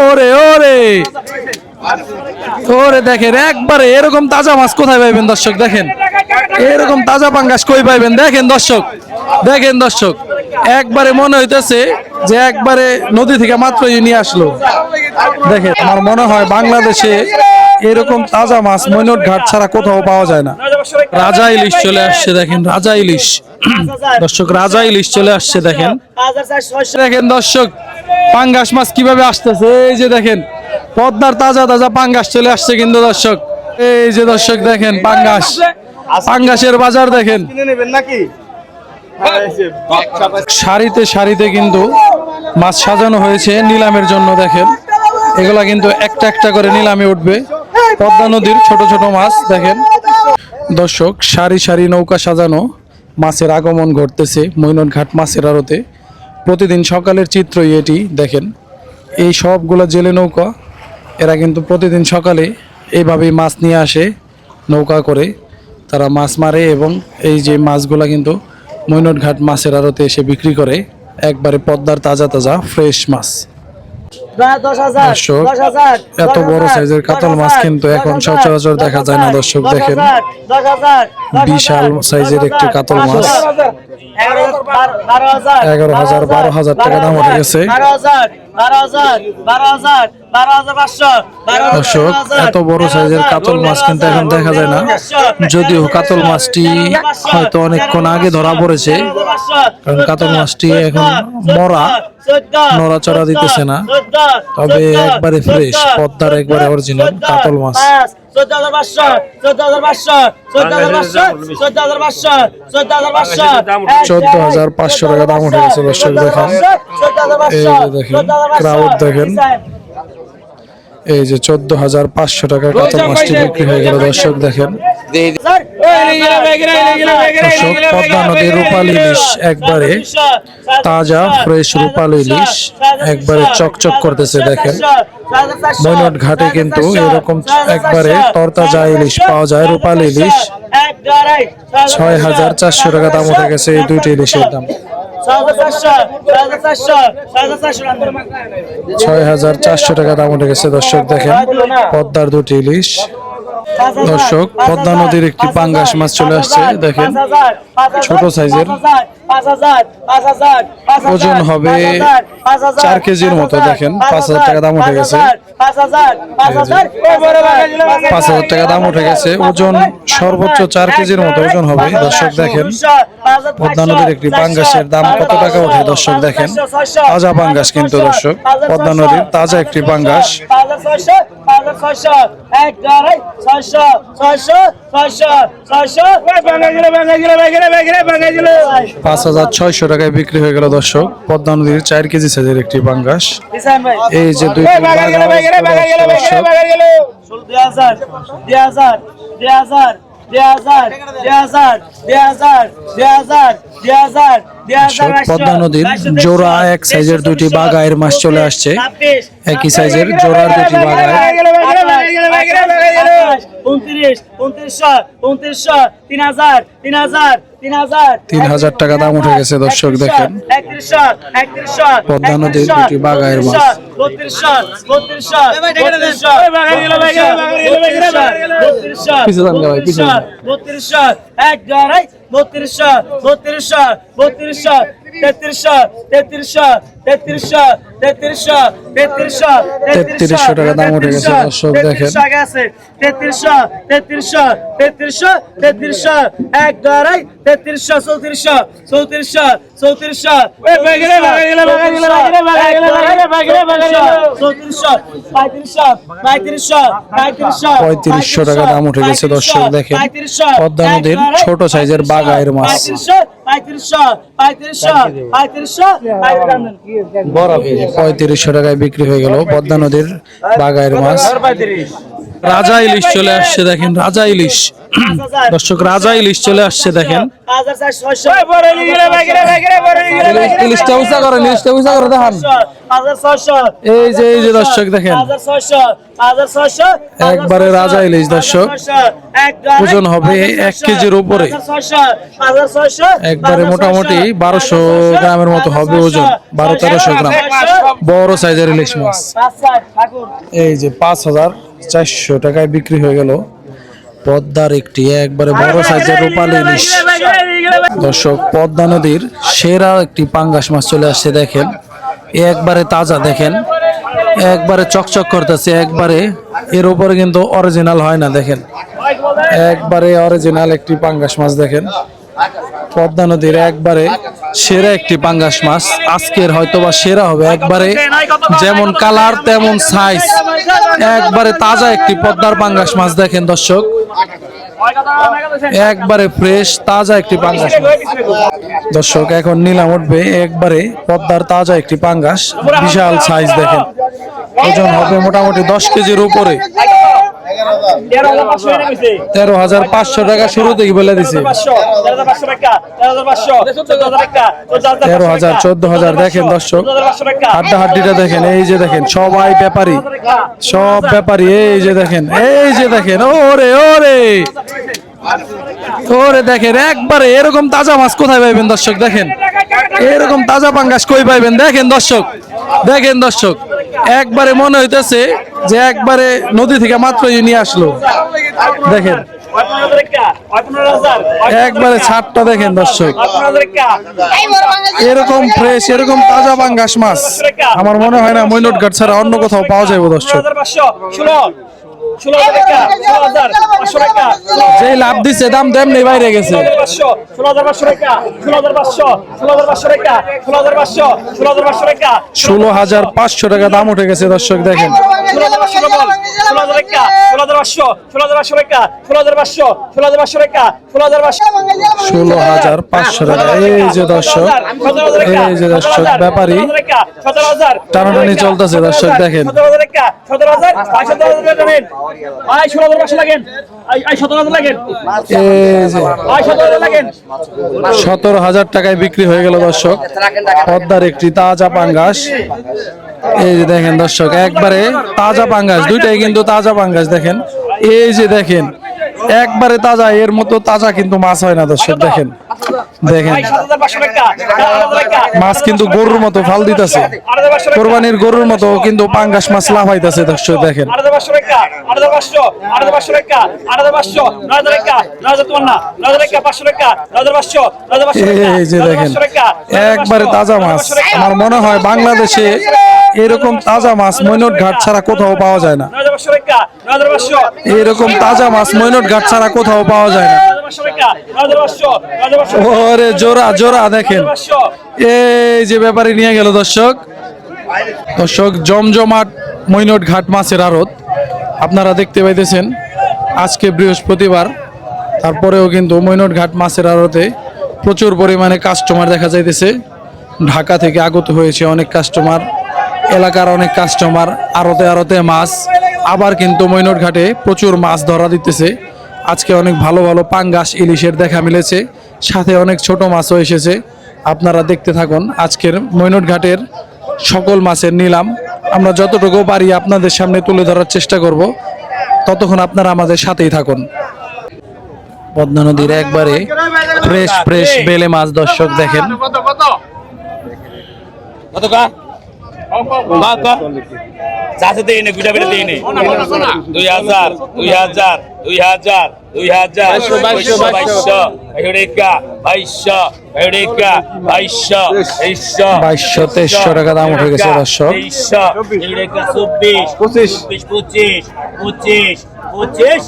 ওরে ওরে ওরে দেখেন একবারে এরকম তাজা মাছ কোথায় পাইবেন দর্শক? দেখেন এরকম তাজা পাঙ্গাস কই পাইবেন? দেখেন দর্শক, দেখেন দর্শক, একবারে মনে হইতেছে যে একবারে নদী থেকে মাত্রই নিয়ে আসলো। দেখেন আমার মনে হয় বাংলাদেশে এরকম তাজা মাছ মৈনট ঘাট ছাড়া কোথাও পাওয়া যায় না। রাজা ইলিশ চলে আসছে, দেখেন রাজা ইলিশ দর্শক, রাজা ইলিশ চলে আসছে। দেখেন দেখেন দর্শক পাঙ্গাস মাছ কিভাবে আসতেছে, এই যে দেখেন পদ্মার তাজা তাজা পাঙ্গাস চলে আসছে কিন্তু দর্শক, এই যে দর্শক দেখেন পাঙ্গাস, পাঙ্গাসের বাজার দেখেন। সারিতে সারিতে কিন্তু মাছ সাজানো হয়েছে নিলামের জন্য। দেখেন এগুলা কিন্তু একটা একটা করে নিলামে উঠবে, পদ্মা নদীর ছোট ছোট মাছ। দেখেন দর্শক সারি সারি নৌকা সাজানো, মাছের আগমন ঘটতেছে মৈনট ঘাট মাছের আড়তে। প্রতিদিন সকালের চিত্রই এটি। দেখেন এই সবগুলো জেলে নৌকা, এরা কিন্তু প্রতিদিন সকালে এইভাবেই মাছ নিয়ে আসে নৌকা করে, তারা মাছ মারে এবং এই যে মাছগুলা কিন্তু মৈনট ঘাট মাছের আড়তে এসে বিক্রি করে, একবারে পদ্মার তাজা তাজা ফ্রেশ মাছ। দর্শক এত বড় সাইজের কাতল মাছ কিন্তু এখন সচরাচর দেখা যায় না দর্শক। দেখেন বিশাল সাইজের একটি কাতল মাছ 11,000 12,000 টাকা দাম উঠে গেছে দর্শক। এত বড় সাইজের কাতল মাছ কিন্তু এখন দেখা যায় না, যদিও কাতল মাছটি হয়তো অনেকক্ষণ আগে ধরা পড়েছে, কারণ কাতল মাছটি এখন মরা, নড়াচড়া দিতেছে না, তবে একবারে ফ্রেশ পদ্মার একবারে অরিজিনাল কাতল মাছ। 14,500 টাকা দাম উঠে গেছে দর্শক। দেখেন এই যে দেখেন ক্রাউড, দেখেন এই যে 14,500 টাকা কাতল মাছটি বিক্রি হয়ে গেল দর্শক। দেখেন দর্শক পদ্মা নদীর রূপালী ইলিশ, একবারে তাজা ফ্রেশ রূপালী ইলিশ, একবারে চকচক করতেছে। দেখেন মৈনট ঘাটে কিন্তু এরকম একবারে তরতাজা ইলিশ পাওয়া যায়, রূপালী ইলিশ। 6,400 টাকা দাম উঠে গেছে এই দুইটি ইলিশের দাম। 6,400 টাকা দাম উঠে গেছে দর্শক। দেখেন পদ্মার দুটি ইলিশ। দর্শক পদ্মা নদীর একটি পাঙ্গাস মাছ চলে আসছে। দেখেন ছোট সাইজের, ওজন হবে 4 কেজির মতো। দেখেন 5,000 টাকা দাম উঠে গেছে, 5,000 টাকা দাম উঠে গেছে। ওজন সর্বোচ্চ 4 কেজির মতো ওজন হবে দর্শক। দেখেন পদ্মা নদীর একটি পাঙ্গাসের দাম কত টাকা ওঠে দর্শক। দেখেন তাজা পাঙ্গাস কিন্তু দর্শক, পদ্মা নদীর তাজা একটি পাঙ্গাস। 5,600 টাকায় বিক্রি হয়ে গেল দর্শক পদ্মা নদীর 4 কেজি সাইজের একটি পাঙ্গাস। এই যে দুই পদ্মা নদীর জোড়া এক সাইজের দুটি বাগায়ের মাছ চলে আসছে, একই সাইজের জোড়ার দুটি বাগায়। 3,000 টাকা দাম উঠে গেছে দর্শক। দেখেন পদ্মা নদীর দুটি বাগায়ের মাছ। 3,300 টাকা দাম উঠে গেছে দর্শক। দেখেন 3,500 টাকা দাম উঠে গেছে দর্শক। দেখেন পদ্মা নদীর ছোট সাইজের বাগায়ের মাছ। 3,500 টাকায় বিক্রি হয়ে গেল পদ্মা নদীর বাগায়ের মাছ। রাজা ইলিশ চলে আসছে দেখেন, রাজা ইলিশ দর্শক, রাজা ইলিশ চলে আসছে দেখেন। ইলিশটা উঁচা করেন, ইলিশটা উঁচা করে দেখান। এই যে দর্শক দেখেন, একবারে রাজা ইলিশ দর্শক, ওজন হবে 1 কেজির উপরে, একবারে মোটামুটি 1200 গ্রামের মতো হবে ওজন, 1200-1300 গ্রাম, বড় সাইজের ইলিশ মাছ। এই যে 5400 টাকায় বিক্রি হয়ে গেল পদ্মার একটি একবারে বড় সাইজের রূপালী ইলিশ। দর্শক, পদ্মা নদীর সেরা একটি পাঙ্গাস মাছ চলে আসছে দেখেন, একবারে তাজা দেখেন, একবারে চকচক করতেছে, একবারে এর উপরে কিন্তু অরিজিনাল হয় না দেখেন, একবারে অরিজিনাল একটি পাঙ্গাস মাছ দেখেন। পদ্মা নদীর একবারে সেরা একটি পাঙ্গাস মাছ, আজকের হয়তোবা সেরা হবে, একবারে যেমন কালার তেমন সাইজ, একবারে তাজা একটি পদ্মার পাঙ্গাস মাছ দেখেন দর্শক, একবারে ফ্রেশ তাজা একটি পাঙ্গাস মাছ। দর্শক, এখন নিলাম উঠবে একবারে পদ্মার তাজা একটি পাঙ্গাস, বিশাল সাইজ দেখেন, ওজন হবে মোটামুটি 10 কেজির উপরে। 13,500 টাকা শুরু থেকে বলে দিছে, 13,000 14,000 দেখেন দর্শক, হাড্ডাহাড্ডিটা দেখেন, এই যে দেখেন সবাই ব্যাপারী, সব ব্যাপারী, এই যে দেখেন, এই যে দেখেন, ওরে ওরে ওরে দেখেন, একবারে এরকম তাজা মাছ কোথায় পাইবেন দর্শক, দেখেন এরকম তাজা পাঙ্গাস কই পাইবেন, দেখেন দর্শক, দেখেন দর্শক, একবারে মনে হইতেছে যে একবারে নদী থেকে মাত্রই নিয়ে আসলো, দেখেন একবারে ছাড়টা দেখেন দর্শক, এরকম ফ্রেশ এরকম তাজা পাঙ্গাস মাছ আমার মনে হয় না মৈনটঘাট ছাড়া অন্য কোথাও পাওয়া যাবে দর্শক। যে লাভ দিচ্ছে দাম তেমনি বাইরে গেছে, 16,500 টাকা দাম উঠে গেছে দর্শক দেখেন, 16,500 টাকা। এই যে দর্শক, এই যে দর্শক ব্যাপারী টানাটানি চলতেছে দর্শক দেখেন, 17,000 টাকায় বিক্রি হয়ে গেল দর্শক পদ্মার একটি তাজা পাঙ্গাস। এই যে দেখেন দর্শক, একবারে তাজা পাঙ্গাস, দুইটাই কিন্তু তাজা পাঙ্গাস দেখেন, এই যে দেখেন একবারে তাজা, এর মতো তাজা কিন্তু মাছ হয় না দর্শক, দেখেন দেখেন মাছ কিন্তু গরুর মতো ফাল দিতেছে, কোরবানির গরুর মতো কিন্তু পাঙ্গাস মাছ লাফাইতেছে দর্শক দেখেন। এই যে দেখেন একবারে তাজা মাছ, আমার মনে হয় বাংলাদেশে এরকম তাজা মাছ মৈনটঘাট ছাড়া কোথাও পাওয়া যায় না, এরকম তাজা মাছ মৈনটঘাট ছাড়া কোথাও পাওয়া যায় না। ওরে জোড়া জোড়া দেখেন, এই যে ব্যাপারে নিয়ে গেল দর্শক, দর্শক জমজমাট মৈনটঘাট মাছের আড়ত আপনারা দেখতে পাইতেছেন, আজকে বৃহস্পতিবার, তারপরেও কিন্তু মৈনটঘাট মাছের আড়তে প্রচুর পরিমাণে কাস্টমার দেখা যাইতেছে, ঢাকা থেকে আগত হয়েছে অনেক কাস্টমার, এলাকার অনেক কাস্টমার, আড়তে আড়তে মাছ, আবার কিন্তু মৈনটঘাটে প্রচুর মাছ ধরা দিতেছে। আজকে অনেক ভালো ভালো পাঙ্গাস ইলিশের দেখা মিলেছে, সাথে অনেক ছোট মাছও এসেছে। আপনারা দেখতে থাকুন আজকের মৈনটঘাটের সকল মাছের নিলাম, আমরা যতটুকু পারি আপনাদের সামনে তুলে ধরার চেষ্টা করব, ততক্ষণ আপনারা আমাদের সাথেই থাকুন। পদ্মা নদীর একবারে ফ্রেশ ফ্রেশ বেলে মাছ দর্শক দেখেন, চাষে দিয়ে নে গুটা বেড়ে দিয়ে নে 2,000 2,000 2,000 2,000 2200 2200 টাকা দাম উঠে গেছে দর্শক। 24 25 25 25 25 25 25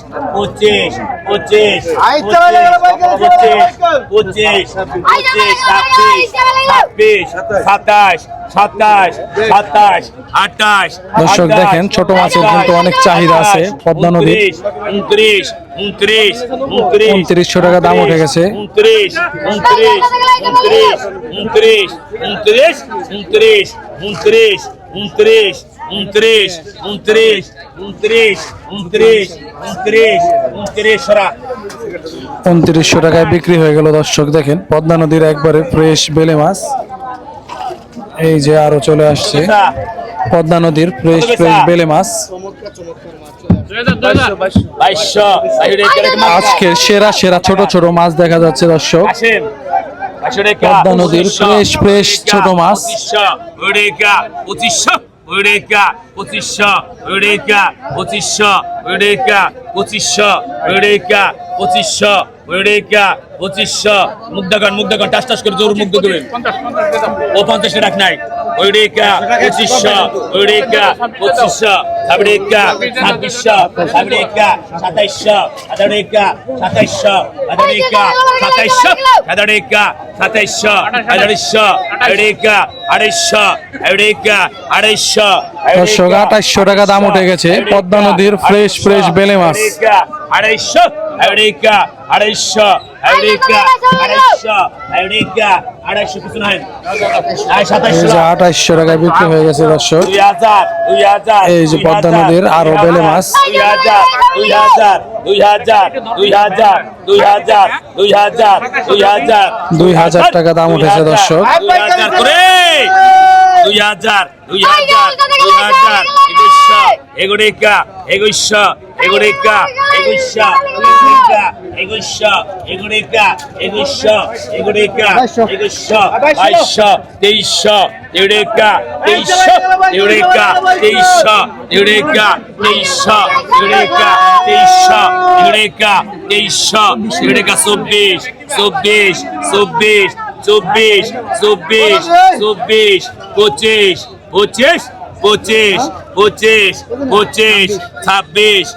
দর্শক দেখেন ছোট মাছের কিন্তু অনেক চাহিদা আছে পদ্মা নদীর। 2900 টাকা দাম উঠে গেছে। 29 29 29 29 29 29 29 29 সরা 2900 টাকায় বিক্রি হয়ে গেল দর্শক। দেখেন পদ্মা নদীর একবারে ফ্রেশ বেলে মাছ। এই যে আরো চলে আসছে পদ্মা নদীর ফ্রেশ বেলে মাছ। 2200 আজকের সেরা সেরা ছোট ছোট মাছ দেখা যাচ্ছে দর্শক। আসেন পদ্মা নদীর ফ্রেশ ছোট মাছ। 2500 মুগ্ধগণ টাস টাস করে জোর মুগ্ধ দেবেন ও 50 রাখ নাই 2500 2500 সাবড়েকা 2600 সাবড়েকা 2700 আদড়েকা 2700 আদড়েকা 2700 আদড়েকা 2700 আদড়িশো আদড়েকা 250 আদড়েকা 250 দর্শক 2800 টাকা দাম উঠে গেছে পদ্মা নদীর ফ্রেশ বেলে মাছ। 250 আদড়েকা 250 আদড়েকা 250 আদড়েকা 250 কিছু নাই এই যে 2800 টাকায় বিক্রি হয়ে গেছে দর্শক। 2000 এই যে পদ্মা নদীর আরো বেলে মাছ। 2000 টাকা দাম উঠেছে দর্শক। 2000 করে 2000 এগুড়িকা 2100 এগুড়িকা 2100 2100 এগুড়িকা 2100 এগুড়িকা 2100 2200 2300 এগুড়িকা 2300 এগুড়িকা 2300 এগুড়িকা 2300 এগুড়িকা 2300 এগুড়িকা 2300 এগুড়িকা 24 24 24 24 24 24 25 25 25 25 25 26 26 26 26 26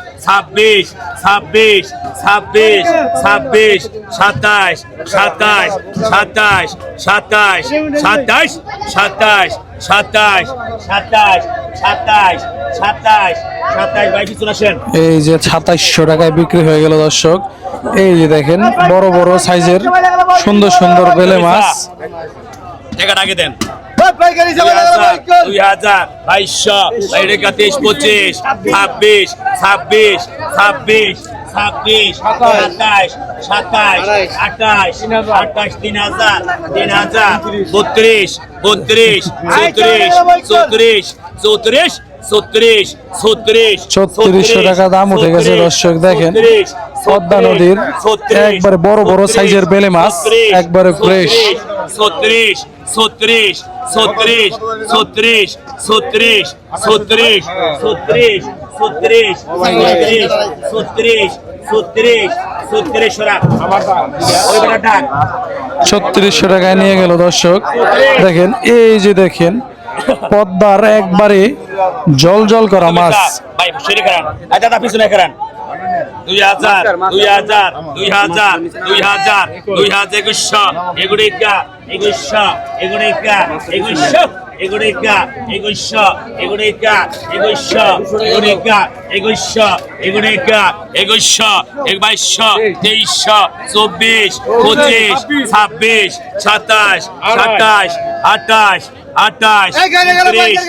27 27 27 27 27 27 27 27 27 27 27 ভাই কিছু আসেন। এই যে 2700 টাকায় বিক্রি হয়ে গেল দর্শক। এই যে দেখেন বড় বড় সাইজের সুন্দর সুন্দর বেলে মাছ। টাকাটা আগে দেন 2000 2200 বাইরেকা 23 25 26 26 26 26 27 27 28 28 3000 3000 32 32 34 34 34 3600 টাকা দাম উঠে গেছে দর্শক। দেখেন পদ্মা নদীর একবারে বড় বড় সাইজের বেলে মাছ একবারে ফ্রেশ। 36 36 36 36 36 36 36 36 36 36 36 সরা ওই বেটা ডাক 3600 টাকায় নিয়ে গেল দর্শক। দেখেন এই যে দেখেন পদ্মার একবারে জল জল করা মাছ। ভাই সেরে করান দাদা পিছনে করান 2000 2000 2000 2000 2100 এগুড়িকা 2100 এগুড়িকা 2100 এগুড়িকা 2100 এগুড়িকা 2100 এগুড়িকা 2100 এগুড়িকা 2100 2200 2300 24 25 26 27 27 28 28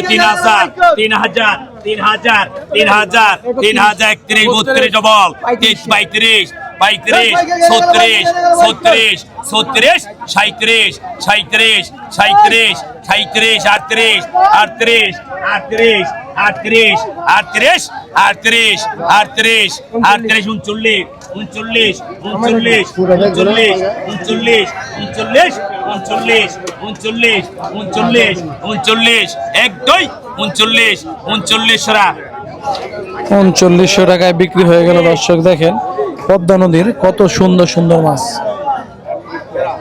3000 3000 3000 3000 3000 31 ডবল 35 35 36 36 37 37 37 37 37 38 38 38 38 38 38 38 38 39 39 39 39 39 39 39 39 এক দুই 39 39 সরা 3900 টাকায় বিক্রি হয়ে গেল দর্শক। দেখেন পদ্মা নদীর কত সুন্দর সুন্দর মাছ।